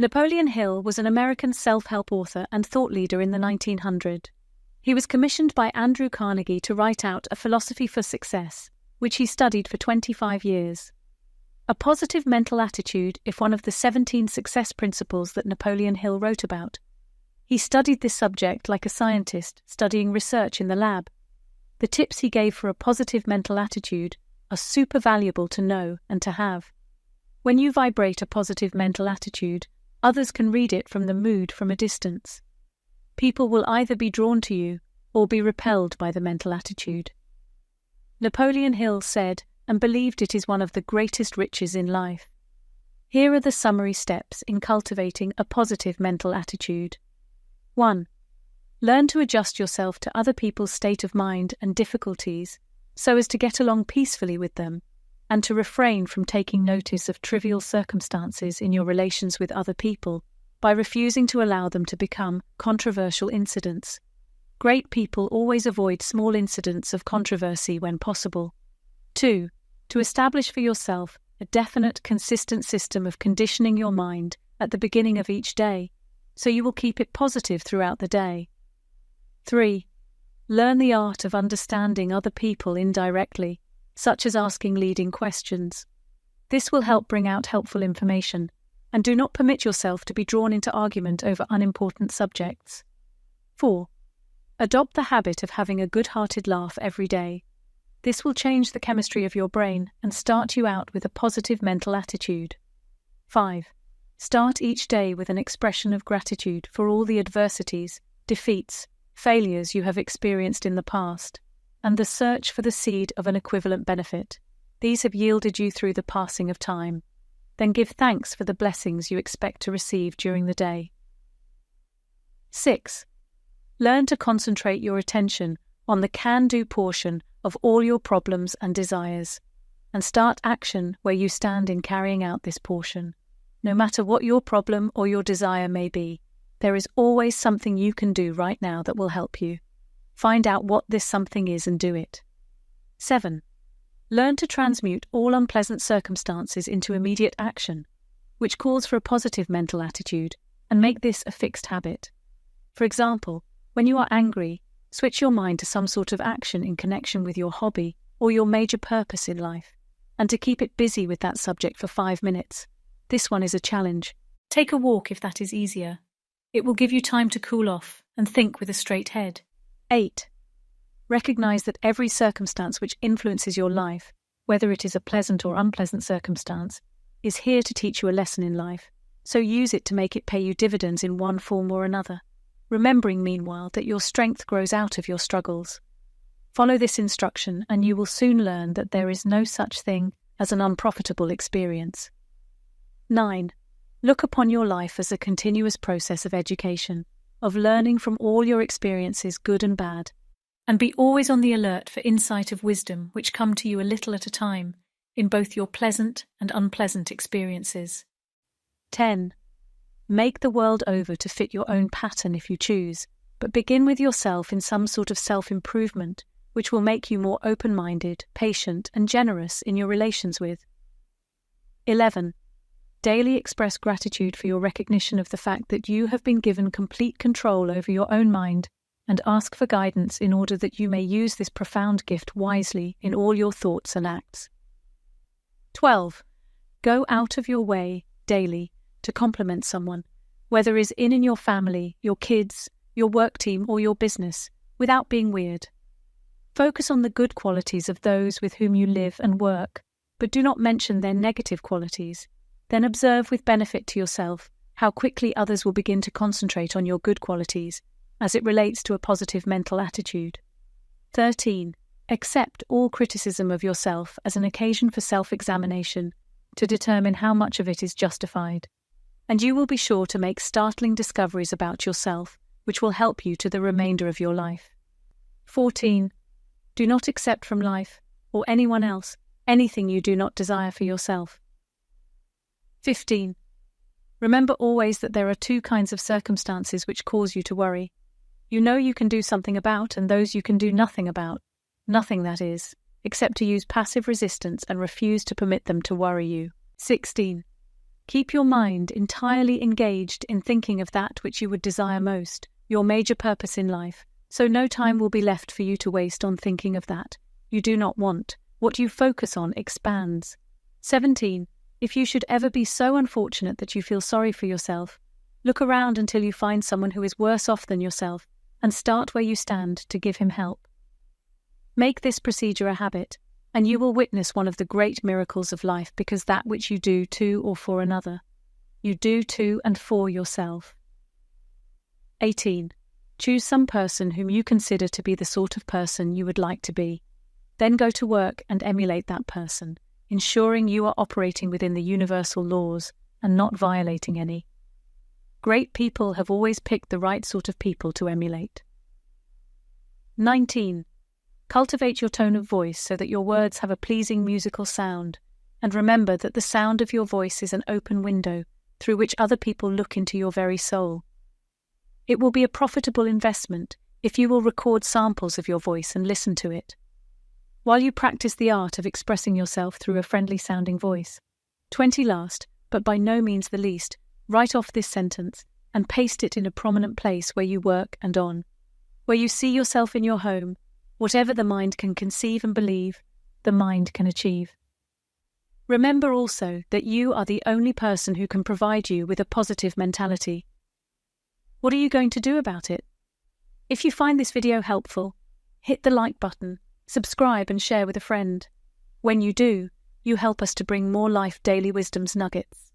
Napoleon Hill was an American self-help author and thought leader in the 1900s. He was commissioned by Andrew Carnegie to write out a philosophy for success, which he studied for 25 years. A positive mental attitude is one of the 17 success principles that Napoleon Hill wrote about. He studied this subject like a scientist studying research in the lab. The tips he gave for a positive mental attitude are super valuable to know and to have. When you vibrate a positive mental attitude, others can read it from the mood from a distance. People will either be drawn to you or be repelled by the mental attitude. Napoleon Hill said and believed it is one of the greatest riches in life. Here are the summary steps in cultivating a positive mental attitude. 1. Learn to adjust yourself to other people's state of mind and difficulties so as to get along peacefully with them, and to refrain from taking notice of trivial circumstances in your relations with other people by refusing to allow them to become controversial incidents. Great people always avoid small incidents of controversy when possible. 2. To establish for yourself a definite, consistent system of conditioning your mind at the beginning of each day, so you will keep it positive throughout the day. 3. Learn the art of understanding other people indirectly, such as asking leading questions. This will help bring out helpful information, and do not permit yourself to be drawn into argument over unimportant subjects. 4. Adopt the habit of having a good-hearted laugh every day. This will change the chemistry of your brain and start you out with a positive mental attitude. 5. Start each day with an expression of gratitude for all the adversities, defeats, failures you have experienced in the past, and the search for the seed of an equivalent benefit. These have yielded you through the passing of time. Then give thanks for the blessings you expect to receive during the day. 6. Learn to concentrate your attention on the can-do portion of all your problems and desires, and start action where you stand in carrying out this portion. No matter what your problem or your desire may be, there is always something you can do right now that will help you. Find out what this something is and do it. 7. Learn to transmute all unpleasant circumstances into immediate action, which calls for a positive mental attitude, and make this a fixed habit. For example, when you are angry, switch your mind to some sort of action in connection with your hobby or your major purpose in life, and to keep it busy with that subject for 5 minutes. This one is a challenge. Take a walk if that is easier. It will give you time to cool off and think with a straight head. 8. Recognize that every circumstance which influences your life, whether it is a pleasant or unpleasant circumstance, is here to teach you a lesson in life, so use it to make it pay you dividends in one form or another, remembering meanwhile that your strength grows out of your struggles. Follow this instruction and you will soon learn that there is no such thing as an unprofitable experience. 9. Look upon your life as a continuous process of education, of learning from all your experiences, good and bad, and be always on the alert for insight of wisdom which come to you a little at a time in both your pleasant and unpleasant experiences. 10. Make the world over to fit your own pattern if you choose, but begin with yourself in some sort of self-improvement which will make you more open-minded, patient, and generous in your relations with. 11. Daily express gratitude for your recognition of the fact that you have been given complete control over your own mind, and ask for guidance in order that you may use this profound gift wisely in all your thoughts and acts. 12. Go out of your way, daily, to compliment someone, whether it is in your family, your kids, your work team, or your business, without being weird. Focus on the good qualities of those with whom you live and work, but do not mention their negative qualities. Then observe with benefit to yourself how quickly others will begin to concentrate on your good qualities as it relates to a positive mental attitude. 13. Accept all criticism of yourself as an occasion for self-examination to determine how much of it is justified, and you will be sure to make startling discoveries about yourself which will help you to the remainder of your life. 14. Do not accept from life, or anyone else, anything you do not desire for yourself. 15. Remember always that there are 2 kinds of circumstances which cause you to worry. You know you can do something about, and those you can do nothing about. Nothing, that is, except to use passive resistance and refuse to permit them to worry you. 16. Keep your mind entirely engaged in thinking of that which you would desire most, your major purpose in life, so no time will be left for you to waste on thinking of that you do not want. What you focus on expands. 17. If you should ever be so unfortunate that you feel sorry for yourself, look around until you find someone who is worse off than yourself, and start where you stand to give him help. Make this procedure a habit, and you will witness one of the great miracles of life, because that which you do to or for another, you do to and for yourself. 18. Choose some person whom you consider to be the sort of person you would like to be. Then go to work and emulate that person, ensuring you are operating within the universal laws and not violating any. Great people have always picked the right sort of people to emulate. 19. Cultivate your tone of voice so that your words have a pleasing musical sound, and remember that the sound of your voice is an open window through which other people look into your very soul. It will be a profitable investment if you will record samples of your voice and listen to it. While you practice the art of expressing yourself through a friendly-sounding voice. 20. Last, but by no means the least, write off this sentence and paste it in a prominent place where you work and on. Where you see yourself in your home, whatever the mind can conceive and believe, the mind can achieve. Remember also that you are the only person who can provide you with a positive mentality. What are you going to do about it? If you find this video helpful, hit the like button, subscribe and share with a friend. When you do, you help us to bring more life daily wisdom's nuggets.